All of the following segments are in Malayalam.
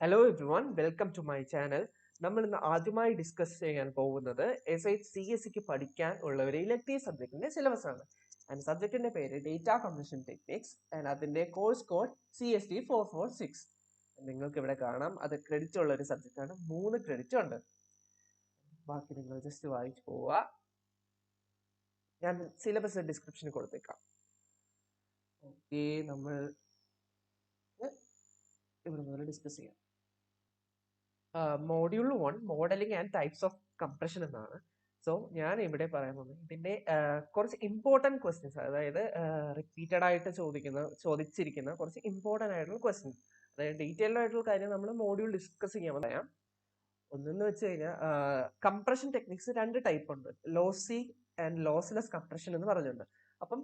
Hello everyone, welcome to my channel. നമ്മൾ ഇന്ന് ആദ്യമായി ഡിസ്കസ് ചെയ്യാൻ പോകുന്നത് SI CSE പഠിക്കാൻ ഉള്ള ഒരു ഇലക്ടീവ് സബ്ജക്റ്റിന്റെ സിലബസ് ആണ്. ആൻഡ് സബ്ജക്റ്റിന്റെ പേര് ഡേറ്റ കംപ്രഷൻ ടെക്നിക്സ് ആൻഡ് അതിന്റെ കോഴ്സ് കോഡ് CST446. നിങ്ങൾക്ക് ഇവിടെ കാണാം, അത് ക്രെഡിറ്റ് ഉള്ള ഒരു സബ്ജക്റ്റ് ആണ്. 3 ക്രെഡിറ്റ് ഉണ്ട്. ബാക്കി നിങ്ങൾ ജസ്റ്റ് വായിച്ചു പോവുക. ഞാൻ സിലബസ് ഡിസ്ക്രിപ്ഷനിൽ കൊടുത്തേക്കാം. ഓക്കെ, നമ്മൾ ഇവിടെ നിന്ന് ഡിസ്കസ് ചെയ്യാം. Module 1 modelling and types of compression എന്നാണ്. സോ ഞാൻ ഇവിടെ പറയാൻ പോകുന്നത് ഇതിന്റെ കുറച്ച് ഇമ്പോർട്ടൻറ്റ് ക്വസ്റ്റ്യൻസ്, അതായത് റിപ്പീറ്റഡ് ആയിട്ട് ചോദിച്ചിരിക്കുന്ന കുറച്ച് ഇമ്പോർട്ടൻ്റ് ആയിട്ടുള്ള ക്വസ്റ്റ്യൻസ്, അതായത് ഡീറ്റെയിൽഡ് ആയിട്ടുള്ള കാര്യം നമ്മൾ മോഡ്യൂൾ ഡിസ്കസ് ചെയ്യാൻ പറയാം. ഒന്നെന്ന് വെച്ച് കഴിഞ്ഞാൽ കംപ്രഷൻ ടെക്നിക്സ് 2 ടൈപ്പ് ഉണ്ട്, ലോസി ആൻഡ് ലോസ്ലെസ് കംപ്രഷൻ എന്ന് പറഞ്ഞിട്ടുണ്ട്. അപ്പം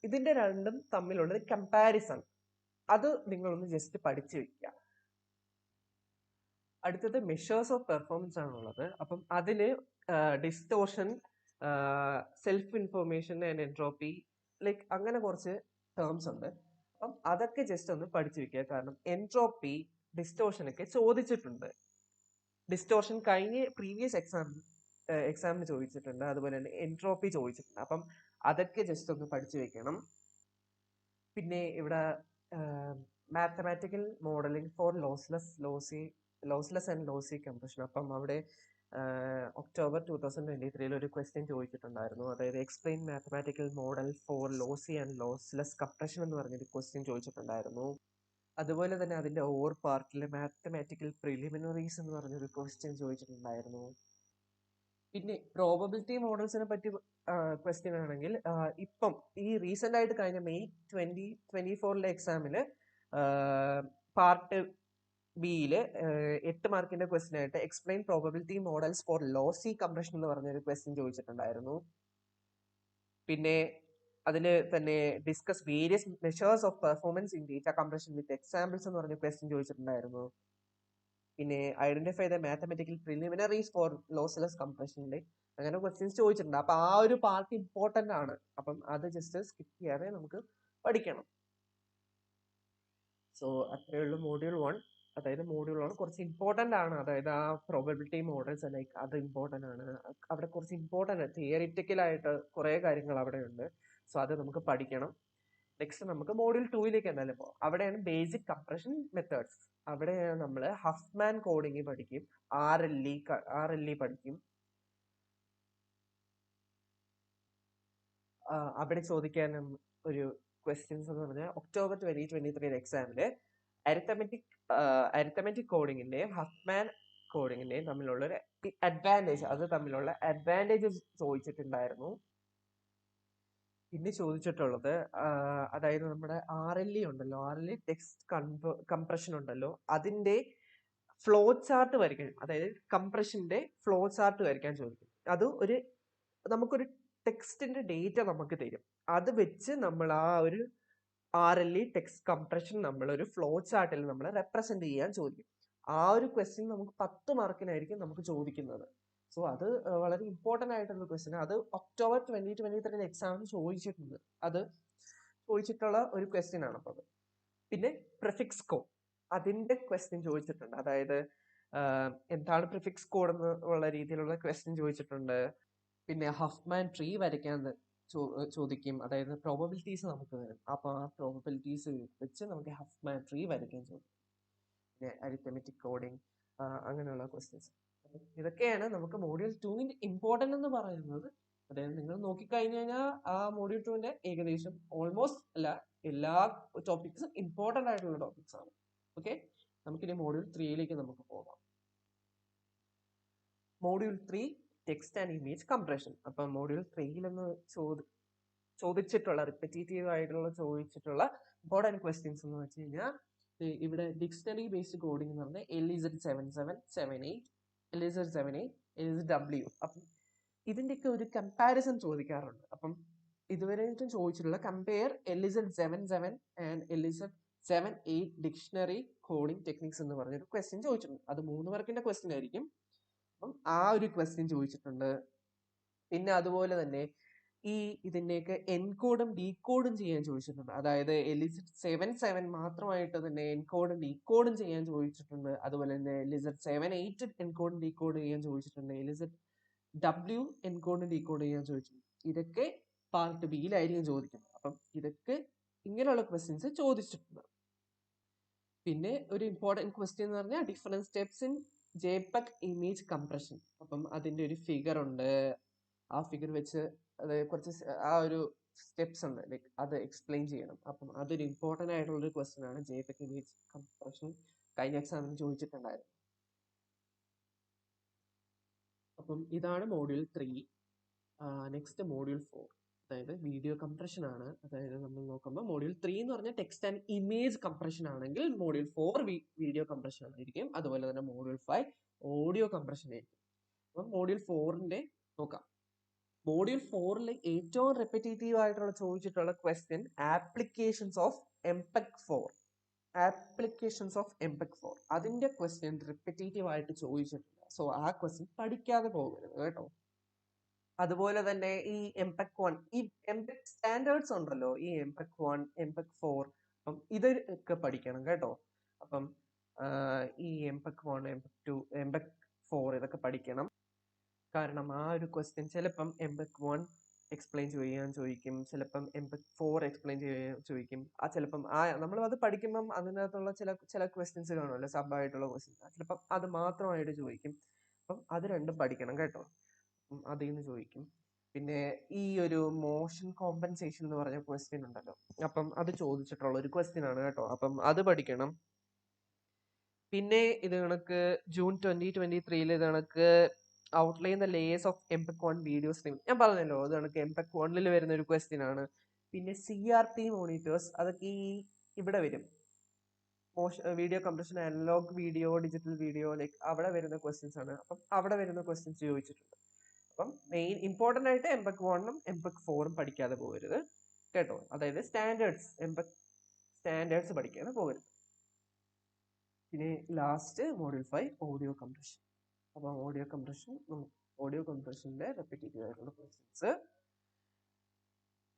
ഇതിന്റെ രണ്ടും തമ്മിലുള്ള കമ്പാരിസൺ അത് നിങ്ങളൊന്ന് ജസ്റ്റ് പഠിച്ചു വെക്കുക. അടുത്തത് മെഷേഴ്സ് ഓഫ് പെർഫോമൻസ് ആണുള്ളത്. അപ്പം അതിന് distortion, self information and entropy, like അങ്ങനെ കുറച്ച് ടേംസ് ഉണ്ട്. അപ്പം അതൊക്കെ ജസ്റ്റ് ഒന്ന് പഠിച്ചു വെക്കുക. കാരണം എൻട്രോപ്പി, ഡിസ്റ്റോർഷൻ ഒക്കെ ചോദിച്ചിട്ടുണ്ട്. ഡിസ്റ്റോർഷൻ കഴിഞ്ഞ പ്രീവിയസ് എക്സാമിന് ചോദിച്ചിട്ടുണ്ട്, അതുപോലെ തന്നെ എൻട്രോപ്പി ചോദിച്ചിട്ടുണ്ട്. അപ്പം അതൊക്കെ ജസ്റ്റ് ഒന്ന് പഠിച്ചു വെക്കണം. പിന്നെ ഇവിടെ mathematical modelling for lossless and lossy compression. അപ്പം അവിടെ ഒക്ടോബർ 2023 ഒരു ക്വസ്റ്റ്യൻ ചോദിച്ചിട്ടുണ്ടായിരുന്നു. അതായത് explain mathematical model for lossy and lossless compression എന്ന് പറഞ്ഞൊരു ക്വസ്റ്റ്യൻ ചോദിച്ചിട്ടുണ്ടായിരുന്നു. അതുപോലെ തന്നെ അതിന്റെ ഓവർ പാർട്ടിൽ മാത്തമാറ്റിക്കൽ പ്രിലിമിനറീസ് എന്ന് പറഞ്ഞൊരു ക്വസ്റ്റ്യൻ ചോദിച്ചിട്ടുണ്ടായിരുന്നു. പിന്നെ പ്രോബബിലിറ്റി മോഡൽസിനെ പറ്റി ക്വസ്റ്റ്യൻ ആണെങ്കിൽ ഇപ്പം ഈ റീസെന്റ് ആയിട്ട് കഴിഞ്ഞ മെയ് 2024 എക്സാമില് പാർട്ട് ബിയില് 8 മാർക്കിന്റെ ക്വസ്റ്റ്യൻ ആയിട്ട് explain probability models for lossy compression എന്ന് പറഞ്ഞൊരു ക്വസ്റ്റ്യൻ ചോദിച്ചിട്ടുണ്ടായിരുന്നു. പിന്നെ അതിൽ തന്നെ discuss various measures of performance in data compression with examples എന്ന് പറഞ്ഞ ക്വസ്റ്റ്യൻ ചോദിച്ചിട്ടുണ്ടായിരുന്നു. പിന്നെ identify the mathematical preliminaries for lossless കംപ്രഷനിൽ അങ്ങനെ ക്വസ്റ്റ്യൻസ് ചോദിച്ചിട്ടുണ്ട്. അപ്പൊ ആ ഒരു പാർട്ട് ഇമ്പോർട്ടന്റ് ആണ്. അപ്പം അത് ജസ്റ്റ് സ്കിപ്പ് ചെയ്യാതെ നമുക്ക് പഠിക്കണം. സോ അത്രയുള്ള മോഡ്യൂൾ 1. അതായത് മോഡ്യൂൾ 1 കുറച്ച് ഇമ്പോർട്ടന്റ് ആണ്. അതായത് ആ പ്രോബബിലിറ്റി മോഡൽസ് ലൈക്ക് അത് ഇമ്പോർട്ടന്റ് ആണ്. അവിടെ കുറച്ച് ഇമ്പോർട്ടന്റ് തിയറിറ്റിക്കൽ ആയിട്ട് കുറെ കാര്യങ്ങൾ അവിടെ ഉണ്ട്. സോ അത് നമുക്ക് പഠിക്കണം. നെക്സ്റ്റ് നമുക്ക് മോഡ്യൂൾ 2 എന്തായാലും പോകാം. അവിടെയാണ് ബേസിക് കംപ്രഷൻ മെത്തേഡ്സ്. അവിടെ നമ്മൾ ഹഫ്മാൻ കോഡിങ് പഠിക്കും, RLE പഠിക്കും. അവിടെ ചോദിക്കാൻ ഒരു ക്വസ്റ്റ്യൻസ് എന്ന് പറഞ്ഞാൽ ഒക്ടോബർ 2023 എക്സാമില് അരിത്തമെറ്റിക് കോഡിങ്ങിന്റെയും ഹഫ്മാൻ കോഡിങ്ങിന്റെയും തമ്മിലുള്ള ഒരു അഡ്വാൻറ്റേജസ് ചോദിച്ചിട്ടുണ്ടായിരുന്നു. പിന്നെ ചോദിച്ചിട്ടുള്ളത് അതായത് നമ്മുടെ RLE ഉണ്ടല്ലോ, RLE ടെക്സ്റ്റ് കംപ്രഷൻ ഉണ്ടല്ലോ, അതിന്റെ ഫ്ലോ ചാർട്ട് വരയ്ക്കാൻ, അതായത് കംപ്രഷന്റെ ഫ്ലോ ചാർട്ട് വരയ്ക്കാൻ ചോദിക്കും. അത് നമുക്കൊരു ടെക്സ്റ്റിന്റെ ഡേറ്റ നമുക്ക് തരും. അത് വെച്ച് നമ്മൾ ആ ഒരു RLE ടെക്സ്റ്റ് കംപ്രഷൻ നമ്മൾ ഒരു ഫ്ലോ ചാർട്ടിൽ നമ്മൾ റെപ്രസെന്റ് ചെയ്യാൻ ചോദിക്കും. ആ ഒരു ക്വസ്റ്റ്യൻ നമുക്ക് 10 മാർക്കിനായിരിക്കും നമുക്ക് ചോദിക്കുന്നത്. സോ അത് വളരെ ഇമ്പോർട്ടന്റ് ആയിട്ടുള്ള ക്വസ്റ്റ്യൻ. അത് ഒക്ടോബർ 2023 എക്സാമിന് ചോദിച്ചിട്ടുണ്ട്. അത് ചോദിച്ചിട്ടുള്ള ഒരു ക്വസ്റ്റ്യൻ ആണ്. അപ്പോൾ പിന്നെ പ്രിഫിക്സ് കോഡ്, അതിന്റെ ക്വസ്റ്റ്യൻ ചോദിച്ചിട്ടുണ്ട്. അതായത് എന്താണ് പ്രിഫിക്സ് കോഡ് എന്നുള്ള രീതിയിലുള്ള ക്വസ്റ്റ്യൻ ചോദിച്ചിട്ടുണ്ട്. പിന്നെ ഹഫ്മാൻ ട്രീ വരയ്ക്കാൻ ചോദിക്കും. അതായത് പ്രോബബിലിറ്റീസ് നമുക്ക് വരും. അപ്പൊ ആ പ്രോബബിലിറ്റീസ് വെച്ച് നമുക്ക് ഹഫ്മാൻ ട്രീ വരയ്ക്കാൻ ചോദിക്കും. പിന്നെ അരിത്തമെറ്റിക് കോഡിങ്, അങ്ങനെയുള്ള ക്വസ്റ്റ്യൻസ്. ഇതൊക്കെയാണ് നമുക്ക് മോഡ്യൂൾ 2 ഇമ്പോർട്ടന്റ് എന്ന് പറയുന്നത്. അതായത് നിങ്ങൾ നോക്കിക്കഴിഞ്ഞു കഴിഞ്ഞാൽ ആ മോഡ്യൂൾ 2 ഏകദേശം ഓൾമോസ്റ്റ് അല്ല എല്ലാ ടോപ്പിക്സും ഇമ്പോർട്ടന്റ് ആയിട്ടുള്ള ടോപ്പിക്സ് ആണ്. ഓക്കെ, നമുക്കിനി മോഡ്യൂൾ 3 നമുക്ക് പോകാം. Module 3 text and image compression. അപ്പം മോഡ്യൂൾ 3 ചോദിച്ചിട്ടുള്ള റിപ്പറ്റേറ്റീവ് ആയിട്ടുള്ള ചോദിച്ചിട്ടുള്ള ഇമ്പോർട്ടന്റ് ക്വസ്റ്റ്യൻസ് എന്ന് വെച്ച് കഴിഞ്ഞാൽ ഇവിടെ ഡിക്ഷണറി ബേസ്ഡ് കോഡിംഗ് എന്ന് പറഞ്ഞാൽ LZ7778, LZ78, അപ്പം ഇതിന്റെയൊക്കെ ഒരു കമ്പാരിസൺ ചോദിക്കാറുണ്ട്. അപ്പം ഇതുവരെയായിട്ടും ചോദിച്ചിട്ടുള്ള compare LZ77 and LZ78 dictionary coding techniques എന്ന് പറഞ്ഞൊരു ക്വസ്റ്റ്യൻ ചോദിച്ചിട്ടുണ്ട്. അത് 3 മാർക്കിന്റെ ക്വസ്റ്റ്യൻ ആയിരിക്കും. അപ്പം ആ ഒരു ക്വസ്റ്റ്യൻ ചോദിച്ചിട്ടുണ്ട്. പിന്നെ അതുപോലെ തന്നെ ഈ ഇതിന്റെയൊക്കെ എൻകോഡും ഡീകോഡും ചെയ്യാൻ ചോദിച്ചിട്ടുണ്ട്. അതായത് എലിസിഡ് 7 മാത്രമായിട്ട് തന്നെ എൻകോഡും ഡീകോഡും ചെയ്യാൻ ചോദിച്ചിട്ടുണ്ട്. അതുപോലെ തന്നെ എലിസിഡ് 7 എൻകോഡും ഡീകോഡ് ചെയ്യാൻ ചോദിച്ചിട്ടുണ്ട്. എലിസിഡ് W എൻകോഡും ഡീകോഡ് ചെയ്യാൻ ചോദിച്ചിട്ടുണ്ട്. ഇതൊക്കെ പാർട്ട് ബിയിലായിരിക്കും ചോദിക്കുന്നത്. അപ്പം ഇതൊക്കെ ഇങ്ങനെയുള്ള ക്വസ്റ്റ്യൻസ് ചോദിച്ചിട്ടുണ്ട്. പിന്നെ ഒരു ഇമ്പോർട്ടൻറ്റ് ക്വസ്റ്റ്യൻ എന്ന് പറഞ്ഞാൽ different steps in JPEG image compression. അപ്പം അതിന്റെ ഒരു ഫിഗർ ഉണ്ട്. ആ ഫിഗർ വെച്ച് അത് കുറച്ച് ആ ഒരു സ്റ്റെപ്സ് ഉണ്ട്, ലൈക്ക് അത് എക്സ്പ്ലെയിൻ ചെയ്യണം. അപ്പം അതൊരു ഇമ്പോർട്ടൻ്റ് ആയിട്ടുള്ള ഒരു ക്വസ്റ്റ്യൻ ആണ്. JPEG ഇമേജ് കംപ്രഷൻ കഴിഞ്ഞ എക്സാമിന് ചോദിച്ചിട്ടുണ്ടായിരുന്നു. അപ്പം ഇതാണ് മോഡ്യൂൾ 3. നെക്സ്റ്റ് മോഡ്യൂൾ 4, അതായത് വീഡിയോ കംപ്രഷൻ ആണ്. അതായത് നമ്മൾ നോക്കുമ്പോൾ മോഡ്യൂൾ 3 എന്ന് പറഞ്ഞാൽ ടെക്സ്റ്റ് ആൻഡ് ഇമേജ് കംപ്രഷൻ ആണെങ്കിൽ മോഡ്യൂൾ 4 വീഡിയോ കംപ്രഷൻ ആയിരിക്കും. അതുപോലെ തന്നെ മോഡ്യൂൾ 5 ഓഡിയോ കംപ്രഷൻ ആയിരിക്കും. അപ്പം മോഡ്യൂൾ 4ന്റെ നോക്കാം. മോഡ്യൂൾ 4ൽ ഏറ്റവും റെപ്പിറ്റേറ്റീവ് ആയിട്ടുള്ള ചോദിച്ചിട്ടുള്ള question applications of MPEG 4. Applications of MPEG 4 അതിന്റെ ക്വസ്റ്റ്യൻ റിപ്പറ്റേറ്റീവ് ആയിട്ട് ചോദിച്ചിട്ടുണ്ട്. സോ ആ ക്വസ്റ്റ്യൻ പഠിക്കാതെ പോകരുത് കേട്ടോ. അതുപോലെ തന്നെ ഈ MPEG 1, ഈ MPEG സ്റ്റാൻഡേർഡ്സ് ഉണ്ടല്ലോ, ഈ MPEG 1, MPEG 4, അപ്പം ഇതൊക്കെ പഠിക്കണം കേട്ടോ. അപ്പം ഈ MPEG 1, MPEG 2, MPEG 4 ഇതൊക്കെ പഠിക്കണം. കാരണം ആ ഒരു ക്വസ്റ്റ്യൻ ചിലപ്പം MPEG 1 എക്സ്പ്ലെയിൻ ചെയ്യാൻ ചോദിക്കും, ചിലപ്പം MPEG 4 എക്സ്പ്ലെയിൻ ചെയ്യാൻ ചോദിക്കും. ചിലപ്പം നമ്മൾ അത് പഠിക്കുമ്പം അതിനകത്തുള്ള ചില ക്വസ്റ്റ്യൻസ് കാണുമല്ലോ, സബ് ആയിട്ടുള്ള ക്വസ്റ്റ്യൻസ്, ചിലപ്പം അത് മാത്രമായിട്ട് ചോദിക്കും. അപ്പം അത് രണ്ടും പഠിക്കണം കേട്ടോ. അതിൽ നിന്ന് ചോദിക്കും. പിന്നെ ഈ ഒരു മോഷൻ കോമ്പൻസേഷൻ എന്ന് പറഞ്ഞ ക്വസ്റ്റ്യൻ ഉണ്ടല്ലോ, അപ്പം അത് ചോദിച്ചിട്ടുള്ള ഒരു ക്വസ്റ്റ്യൻ ആണ് കേട്ടോ. അപ്പം അത് പഠിക്കണം. പിന്നെ ഇത് കണക്ക് ജൂൺ 2023 ഇത് കണക്ക് outline the layers of MPEG 1 video stream. ഞാൻ പറഞ്ഞല്ലോ, അത് കണക്ക് MPEG 1 വരുന്ന ഒരു ക്വസ്റ്റ്യൻ ആണ്. പിന്നെ CRT മോണിറ്റേഴ്സ്, അതൊക്കെ ഇവിടെ വരും. Video compression, analogue video, digital video, like അവിടെ വരുന്ന ക്വസ്റ്റ്യൻസ് ആണ്. അപ്പം അവിടെ വരുന്ന ക്വസ്റ്റ്യൻസ് ചോദിച്ചിട്ടുണ്ട്. അപ്പം മെയിൻ ഇമ്പോർട്ടൻ്റ് ആയിട്ട് MPEG 1 MPEG 4 പഠിക്കാതെ പോകരുത് കേട്ടോ. അതായത് സ്റ്റാൻഡേർഡ്സ്, MPEG സ്റ്റാൻഡേർഡ്സ് പഠിക്കാതെ പോകരുത്. പിന്നെ ലാസ്റ്റ് മോഡ്യൂൾ 5 ഓഡിയോ കംപ്രഷൻ. അപ്പം ഓഡിയോ കംപ്രഷന്റെ റെപ്പിറ്റേറ്റീവ് ആയിട്ടുള്ള questions.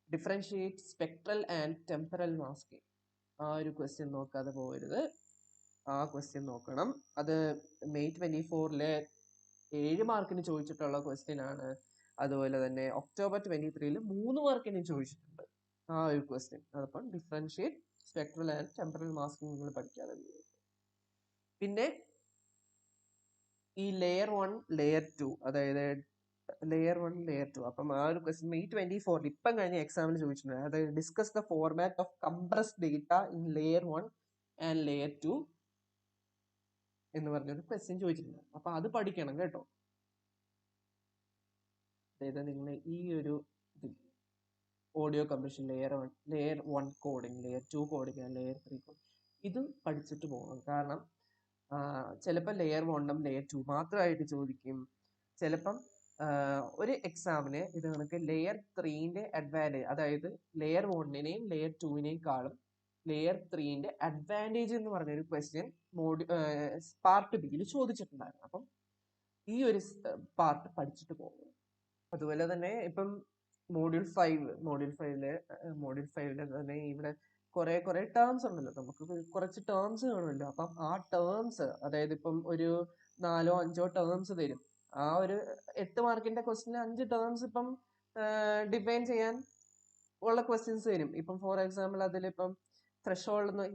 Differentiate spectral and temporal masking. ആ ഒരു ക്വസ്റ്റ്യൻ നോക്കാതെ പോകരുത്. ആ ക്വസ്റ്റ്യൻ നോക്കണം. അത് May 24 7 മാർക്കിന് ചോദിച്ചിട്ടുള്ള ക്വസ്റ്റ്യൻ ആണ്. അതുപോലെ തന്നെ October 23 3 മാർക്കിന് ചോദിച്ചിട്ടുണ്ട് ആ ഒരു ക്വസ്റ്റ്യൻ. അതപ്പം differentiate spectral and temporal masking നിങ്ങൾ പഠിക്കാതെ. പിന്നെ ഈ ലെയർ 1 ലെയർ 2, അതായത് ലെയർ 1 ലെയർ 2, അപ്പം ആ ഒരു ക്വസ്റ്റ്യൻ May 24 ഇപ്പം കഴിഞ്ഞ എക്സാമിന് ചോദിച്ചിട്ടുണ്ട്. അതായത് discuss the format of compressed data in layer 1 and layer 2 എന്ന് പറഞ്ഞൊരു ക്വസ്റ്റ്യൻ ചോദിച്ചിട്ടുണ്ട്. അപ്പൊ അത് പഠിക്കണം കേട്ടോ. അതായത് നിങ്ങൾ ഈ ഒരു audio compression layer 1 coding, layer 2 coding, layer 3 coding ഇത് പഠിച്ചിട്ട് പോകണം. കാരണം ചിലപ്പോൾ ലെയർ 1ഉം ലെയർ 2 മാത്രമായിട്ട് ചോദിക്കും. ചിലപ്പം ഒരു എക്സാമിന് ഇത് കണക്ക് ലെയർ 3ന്റെ അഡ്വാൻറ്റേജ്, അതായത് ലെയർ 1നെയും ലെയർ 2വിനേക്കാളും ലെയർ 3ന്റെ അഡ്വാൻറ്റേജ് എന്ന് പറഞ്ഞൊരു ക്വസ്റ്റ്യൻ പാർട്ട് ബിയിൽ ചോദിച്ചിട്ടുണ്ടായിരുന്നു. അപ്പം ഈ ഒരു പാർട്ട് പഠിച്ചിട്ട് പോകും. അതുപോലെ തന്നെ ഇപ്പം മോഡ്യൂൾ 5 തന്നെ ഇവിടെ കുറെ ടേംസ് ഉണ്ടല്ലോ, നമുക്ക് കുറച്ച് ടേംസ് കാണുമല്ലോ. അപ്പം ആ ടേംസ്, അതായത് ഇപ്പം ഒരു 4 or 5 ടേംസ് തരും. ആ ഒരു 8 മാർക്കിന്റെ ക്വസ്റ്റിന് 5 ടേംസ് ഇപ്പം ഡിഫൈൻ ചെയ്യാൻ ഉള്ള ക്വസ്റ്റ്യൻസ് തരും. ഇപ്പം ഫോർ എക്സാമ്പിൾ അതിലിപ്പം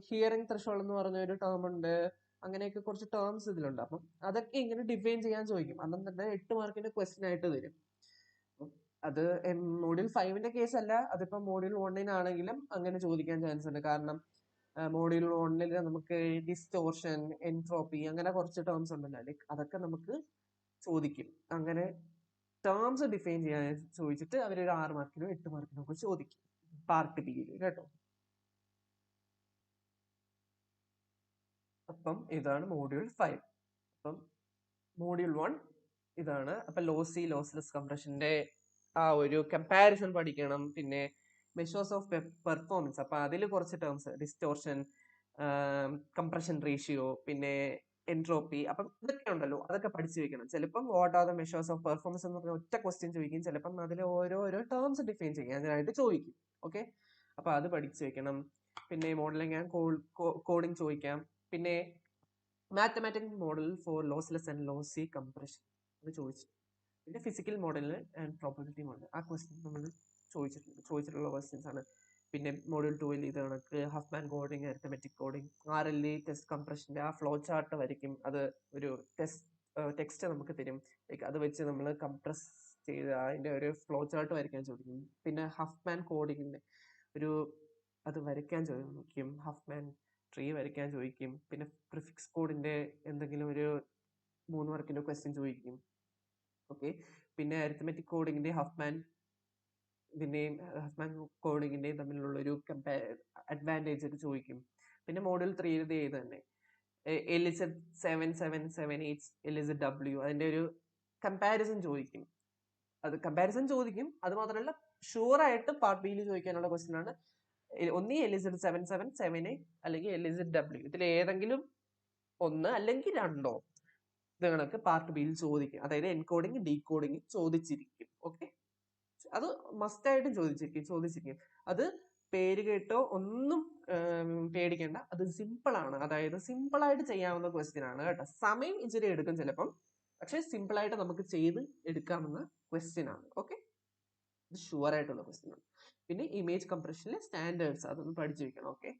ഹിയറിംഗ് ത്രെഷോൾഡ് എന്ന് പറഞ്ഞ ഒരു ടേം ഉണ്ട്. അങ്ങനെയൊക്കെ കുറച്ച് ടേംസ് ഇതിലുണ്ട്. അപ്പം അതൊക്കെ ഇങ്ങനെ ഡിഫൈൻ ചെയ്യാൻ ചോദിക്കും. അന്നും തന്നെ 8 മാർക്കിന്റെ ക്വസ്റ്റ്യൻ ആയിട്ട് തരും. അത് മോഡ്യൂൾ 5ന്റെ കേസ് അല്ല, അതിപ്പോ മോഡ്യൂൾ 1നാണെങ്കിലും അങ്ങനെ ചോദിക്കാൻ ചാൻസ് ഉണ്ട്. കാരണം മോഡ്യൂൾ 1 നമുക്ക് ഡിസ്റ്റോർഷൻ, എൻട്രോപ്പി അങ്ങനെ കുറച്ച് ടേംസ് ഉണ്ടല്ലോ, ലൈക്ക് അതൊക്കെ നമുക്ക് ചോദിക്കും. അങ്ങനെ ടേംസ് ഡിഫൈൻ ചെയ്യാൻ ചോദിച്ചിട്ട് അവരൊരു 6 മാർക്കിനോ 8 മാർക്കിനോ ഒക്കെ ചോദിക്കും പാർട്ട് ബിയിൽ കേട്ടോ. അപ്പം ഇതാണ് മോഡ്യൂൾ 5. അപ്പം മോഡ്യൂൾ 1 ഇതാണ്. അപ്പൊ ലോസ്ലെസ് കംപ്രഷന്റെ ആ ഒരു കമ്പാരിസൺ പഠിക്കണം. പിന്നെ മെഷേഴ്സ് ഓഫ് പെർഫോമൻസ്, അപ്പൊ അതിൽ കുറച്ച് ടേംസ്, ഡിസ്റ്റോർഷൻ, കംപ്രഷൻ റേഷ്യോ, പിന്നെ എൻട്രോപ്പി. അപ്പം ഇതൊക്കെ ഉണ്ടല്ലോ, അതൊക്കെ പഠിച്ചു വെക്കണം. ചിലപ്പം what are the measures of performance എന്ന് പറഞ്ഞ ഒറ്റ ക്വസ്റ്റ്യൻ ചോദിക്കും. ചിലപ്പം അതിൽ ഓരോരോ ടേംസ് ഡിഫൈൻ ചെയ്യാനായിട്ട് ചോദിക്കും. ഓക്കെ, അപ്പൊ അത് പഠിച്ചു വെക്കണം. പിന്നെ മോഡലിംഗ് ആൻഡ് കോഡിംഗ് ചോദിക്കാം. പിന്നെ mathematic model for lossless and lossy compression അത് ചോദിച്ചു. പിന്നെ physical model and probability model, ആ ക്വസ്റ്റ്യൻ നമ്മൾ ചോദിച്ചിട്ടുള്ള ക്വസ്റ്റ്യൻസ് ആണ്. പിന്നെ മോഡ്യൂൾ 2 ഇത് കണക്ക് Huffman coding, arithmetic coding, RLE text കംപ്രഷന്റെ ആ ഫ്ലോ ചാർട്ട് വരയ്ക്കും. അത് ഒരു ടെക്സ്റ്റ് നമുക്ക് തരും. അത് വെച്ച് നമ്മൾ കംപ്രസ് ചെയ്ത് അതിന്റെ ഒരു ഫ്ലോ ചാർട്ട് വരയ്ക്കാൻ ചോദിക്കും. പിന്നെ ഹഫ്മാൻ കോഡിങ്ങിന്റെ ഒരു അത് വരയ്ക്കാൻ ചോദിക്കും. ഹഫ്മാൻ ട്രീ വരയ്ക്കാൻ ചോദിക്കും. പിന്നെ പ്രിഫിക്സ് കോഡിന്റെ എന്തെങ്കിലും ഒരു 3 മാർക്കിന്റെ ക്വസ്റ്റ്യൻ ചോദിക്കും. ഓക്കെ, പിന്നെ അരിത്തമെറ്റിക് കോഡിങ്ങിന്റെ ഹഫ്മാൻ കോഡിങ്ങിന്റെയും തമ്മിലുള്ള ഒരു അഡ്വാൻറ്റേജ് ഒക്കെ ചോദിക്കും. പിന്നെ മോഡ്യൂൾ 3 ഇത് തന്നെ എലിസഡ് 7778 എലിസഡ് W അതിന്റെ ഒരു കമ്പാരിസൺ ചോദിക്കും. അത് മാത്രമല്ല ഷുവർ ആയിട്ട് പാർട്ട് ബിയിൽ ചോദിക്കാനുള്ള ക്വസ്റ്റ്യൻ ആണ്. ഒന്നീ എലിസഡ് 7778 അല്ലെങ്കിൽ എലിസഡ് W, ഇതിൽ ഏതെങ്കിലും ഒന്ന് അല്ലെങ്കിൽ രണ്ടോ ഇത് കണക്ക് പാർട്ട് ബിയിൽ ചോദിക്കും. അതായത് എൻകോഡിങ് ഡീകോഡിങ് ചോദിച്ചിരിക്കും. ഓക്കെ, അത് മസ്റ്റ് ആയിട്ടും ചോദിച്ചിരിക്കും. അത് പേര് കേട്ടോ ഒന്നും പേടിക്കേണ്ട, അത് സിമ്പിൾ ആണ്. അതായത് സിമ്പിൾ ആയിട്ട് ചെയ്യാവുന്ന ക്വസ്റ്റ്യൻ ആണ് കേട്ടോ. സമയം ഇച്ചിരി എടുക്കും ചിലപ്പം, പക്ഷെ സിമ്പിൾ ആയിട്ട് നമുക്ക് ചെയ്ത് എടുക്കാവുന്ന ക്വസ്റ്റ്യൻ ആണ്. ഓക്കെ, ഇത് ഷുവർ ആയിട്ടുള്ള ക്വസ്റ്റ്യൻ ആണ്. പിന്നെ ഇമേജ് കംപ്രഷനിലെ സ്റ്റാൻഡേർഡ്സ് അതൊന്ന് പഠിച്ചു വെക്കണം. ഓക്കെ,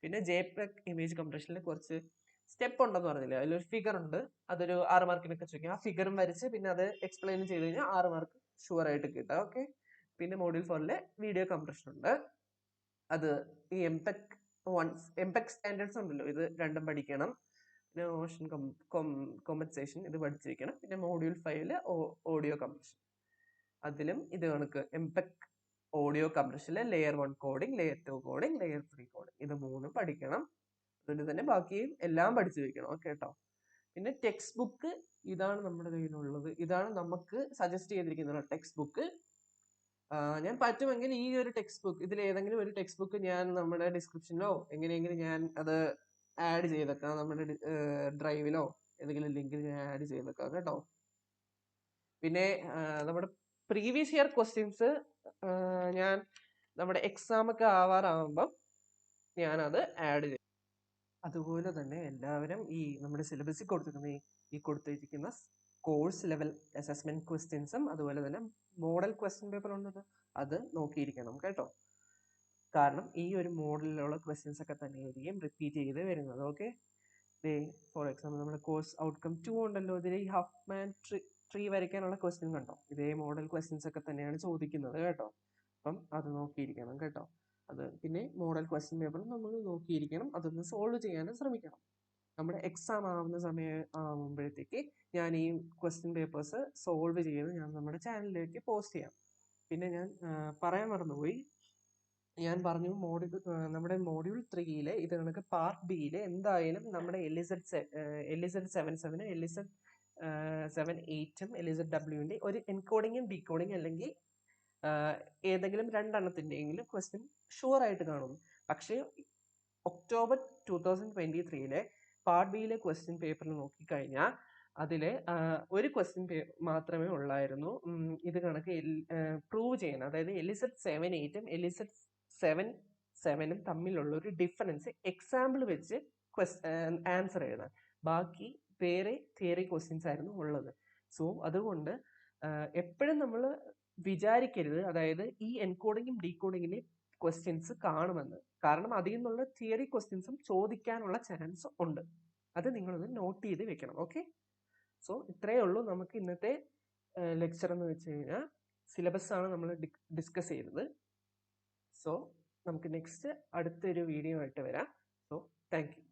പിന്നെ JPEG ഇമേജ് കംപ്രഷനിൽ കുറച്ച് സ്റ്റെപ്പ് ഉണ്ടെന്ന് പറഞ്ഞില്ലേ, അതിലൊരു ഫിഗർ ഉണ്ട്. അതൊരു 6 മാർക്കിനൊക്കെ ചോദിക്കും. ആ ഫിഗറും വരച്ച് പിന്നെ അത് എക്സ്പ്ലെയിൻ ചെയ്ത് കഴിഞ്ഞാൽ 6 മാർക്ക് ഷുവർ ആയിട്ട് കിട്ടുക. ഓക്കെ, പിന്നെ മോഡ്യൂൾ 4 വീഡിയോ കംപ്രഷൻ ഉണ്ട്. അത് ഈ MPEG സ്റ്റാൻഡേർഡ്സ് ഉണ്ടല്ലോ, ഇത് രണ്ടും പഠിക്കണം. പിന്നെ മോഷൻ കോമ്പൻസേഷൻ ഇത് പഠിച്ചു വെക്കണം. പിന്നെ മോഡ്യൂൾ 5 ഓഡിയോ കംപ്രഷൻ, അതിലും ഇത് കണക്ക് MPEG ഓഡിയോ കംപ്രഷനിലെ layer 1 coding, layer 2 coding, layer 3 coding, ഇത് 3 പഠിക്കണം. അതുകൊണ്ട് തന്നെ ബാക്കിയും എല്ലാം പഠിച്ചു വെക്കണം. ഓക്കെ കേട്ടോ. പിന്നെ ടെക്സ്റ്റ് ബുക്ക് ഇതാണ് നമ്മുടെ കയ്യിലുള്ളത്. ഇതാണ് നമുക്ക് സജസ്റ്റ് ചെയ്തിരിക്കുന്ന ടെക്സ്റ്റ് ബുക്ക്. ഞാൻ പറ്റുമെങ്കിൽ ഈ ഒരു ടെക്സ്റ്റ് ബുക്ക്, ഇതിൽ ഏതെങ്കിലും ഒരു ടെക്സ്റ്റ് ബുക്ക് ഞാൻ നമ്മുടെ ഡിസ്ക്രിപ്ഷനിലോ എങ്ങനെയെങ്കിലും ഞാൻ അത് ആഡ് ചെയ്തേക്കാം. നമ്മുടെ ഡ്രൈവിലോ ഏതെങ്കിലും ലിങ്കിൽ ഞാൻ ആഡ് ചെയ്തേക്കാം കേട്ടോ. പിന്നെ നമ്മുടെ പ്രീവിയസ് ഇയർ ക്വസ്റ്റ്യൻസ് ഞാൻ നമ്മുടെ എക്സാം ഒക്കെ ആവാറാകുമ്പം ഞാനത് ആഡ് ചെയ്യും. അതുപോലെ തന്നെ എല്ലാവരും ഈ നമ്മുടെ സിലബസിൽ കൊടുത്തിരിക്കുന്ന കോഴ്സ് ലെവൽ അസസ്മെന്റ് ക്വസ്റ്റ്യൻസും അതുപോലെ തന്നെ മോഡൽ ക്വസ്റ്റ്യൻ പേപ്പർ ഉള്ളത് അത് നോക്കിയിരിക്കണം കേട്ടോ. കാരണം ഈ ഒരു മോഡലിലുള്ള ക്വസ്റ്റ്യൻസ് ഒക്കെ തന്നെയായിരിക്കും റിപ്പീറ്റ് ചെയ്ത് വരുന്നത്. ഓക്കെ, ഫോർ എക്സാമ്പിൾ നമ്മുടെ കോഴ്സ് ഔട്ട്കം 2 ഉണ്ടല്ലോ, ഇതിൽ ഈ ഹഫ്മാൻ ട്രീ വരയ്ക്കാനുള്ള ക്വസ്റ്റ്യൻ കണ്ടോ, ഇതേ മോഡൽ ക്വസ്റ്റ്യൻസ് ഒക്കെ തന്നെയാണ് ചോദിക്കുന്നത് കേട്ടോ. അപ്പം അത് നോക്കിയിരിക്കണം കേട്ടോ. അത് പിന്നെ മോഡൽ ക്വസ്റ്റ്യൻ പേപ്പറും നമ്മൾ നോക്കിയിരിക്കണം, അതൊന്ന് സോൾവ് ചെയ്യാനും ശ്രമിക്കണം. നമ്മുടെ എക്സാം ആവുന്ന സമയം ആവുമ്പോഴത്തേക്ക് ഞാൻ ഈ ക്വസ്റ്റ്യൻ പേപ്പേഴ്സ് സോൾവ് ചെയ്ത് ഞാൻ നമ്മുടെ ചാനലിലേക്ക് പോസ്റ്റ് ചെയ്യാം. പിന്നെ ഞാൻ പറയാൻ മറന്നുപോയി, ഞാൻ പറഞ്ഞു നമ്മുടെ മോഡ്യൂൾ 3 ഇത് കണക്ക് പാർട്ട് ബിയിലെ എന്തായാലും നമ്മുടെ എലിസഡ് 77 എലിസഡ് 78 എലിസഡ് W ഒരു എൻകോഡിങ്ങും ഡീകോഡിങ്ങും അല്ലെങ്കിൽ ഏതെങ്കിലും രണ്ടെണ്ണത്തിൻ്റെയെങ്കിലും ക്വസ്റ്റ്യൻ ഷുവർ ആയിട്ട് കാണും. പക്ഷേ ഒക്ടോബർ 2023 പാർട്ട് ബിയിലെ ക്വസ്റ്റ്യൻ പേപ്പറിൽ നോക്കിക്കഴിഞ്ഞാൽ അതിൽ ഒരു ക്വസ്റ്റ്യൻ മാത്രമേ ഉള്ളായിരുന്നു ഇത് കണക്ക് പ്രൂവ് ചെയ്യാൻ. അതായത് എലിസഡ് 78 എലിസഡ് 77 തമ്മിലുള്ള ഒരു ഡിഫറൻസ് എക്സാമ്പിൾ വെച്ച് ആൻസർ എഴുതാൻ. ബാക്കി വേറെ തിയറി ക്വസ്റ്റ്യൻസ് ആയിരുന്നു ഉള്ളത്. സോ അതുകൊണ്ട് എപ്പോഴും നമ്മൾ വിചാരിക്കരുത് അതായത് ഈ എൻകോഡിങ്ങും ഡീകോഡിങ്ങിലെ ക്വസ്റ്റ്യൻസ് കാണുമെന്ന്. കാരണം അതിൽ നിന്നുള്ള തിയറി ക്വസ്റ്റ്യൻസും ചോദിക്കാനുള്ള ചാൻസ് ഉണ്ട്. അത് നിങ്ങളൊന്ന് നോട്ട് ചെയ്ത് വെക്കണം. ഓക്കെ, സോ ഇത്രയേ ഉള്ളൂ നമുക്ക് ഇന്നത്തെ ലെക്ചർ എന്ന് വെച്ച് കഴിഞ്ഞാൽ. സിലബസ് ആണ് നമ്മൾ ഡിസ്കസ് ചെയ്തത്. സോ നമുക്ക് നെക്സ്റ്റ് അടുത്തൊരു വീഡിയോ ആയിട്ട് വരാം. So thank you.